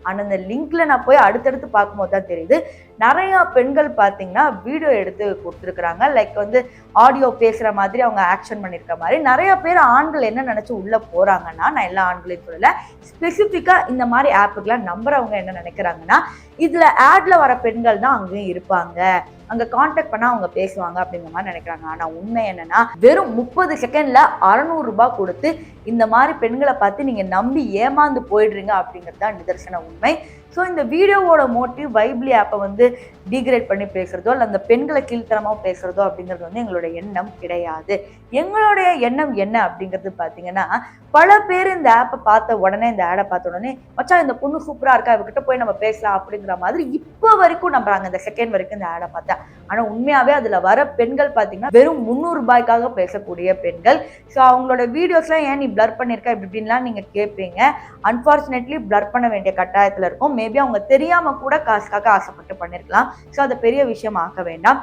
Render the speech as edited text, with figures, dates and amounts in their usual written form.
ஆனால் அந்த லிங்க்ல நான் போய் அடுத்தடுத்து பார்க்கும்போது தான் தெரியுது நிறைய பெண்கள் பார்த்தீங்கன்னா வீடியோ எடுத்து கொடுத்துருக்குறாங்க. லைக் வந்து ஆடியோ பேசுகிற மாதிரி அவங்க ஆக்ஷன் பண்ணியிருக்க மாதிரி நிறைய பேர் ஆண்கள் என்ன நினச்சி உள்ளே போகிறாங்கன்னா, நான் எல்லா ஆண்களையும் சொல்லலை, ஸ்பெசிஃபிக்காக இந்த மாதிரி ஆப்புக்கெலாம் நம்புறவங்க என்ன நினைக்கிறாங்கன்னா, இதில் ஆட்ல வர பெண்கள் தான் அங்கேயும் இருப்பாங்க, அங்கே கான்டாக்ட் பண்ணால் அவங்க பேசுவாங்க அப்படிங்கிற மாதிரி நினைக்கிறாங்க. ஆனால் உண்மை என்னன்னா, வெறும் 30 செகண்டில் 600 ரூபாய் கொடுத்து இந்த மாதிரி பெண்களை பார்த்து நீங்கள் நம்பி ஏமாந்து போயிடுறீங்க அப்படிங்கிறது தான் நிதர்சன உண்மை. ஸோ இந்த வீடியோவோட மோட்டிவ் வைப்லி ஆப்பை வந்து டீக்ரேட் பண்ணி பேசுகிறதோ இல்லை அந்த பெண்களை கீழ்த்தனமாக பேசுகிறதோ அப்படிங்கிறது வந்து எங்களோட எண்ணம் கிடையாது. எங்களுடைய எண்ணம் என்ன அப்படிங்கிறது பார்த்தீங்கன்னா, பல பேர் இந்த ஆப்பை பார்த்த உடனே, இந்த ஆடை பார்த்த உடனே மச்சான் இந்த பொண்ணு சூப்பராக இருக்கா, இவகிட்ட போய் நம்ம பேசலாம் அப்படிங்கிற மாதிரி இப்போ வரைக்கும் நம்புறாங்க, இந்த செகண்ட் வரைக்கும் இந்த ஆடை பார்த்தா. ஆனால் உண்மையாகவே அதில் வர பெண்கள் பார்த்தீங்கன்னா வெறும் 300 ரூபாய்க்காக பேசக்கூடிய பெண்கள். ஸோ அவங்களோட வீடியோஸ்லாம் ஏன் நீ பிளர் பண்ணியிருக்கா இப்படி இப்படின்லாம் நீங்கள் கேட்பீங்க. அன்ஃபார்ச்சுனேட்லி பிளர் பண்ண வேண்டிய கட்டாயத்தில் இருக்கும். மேபி அவங்க தெரியாமல் கூட காசுக்காக ஆசைப்பட்டு பண்ணியிருக்கலாம். ஸோ அதை பெரிய விஷயம் ஆக்க வேண்டாம்.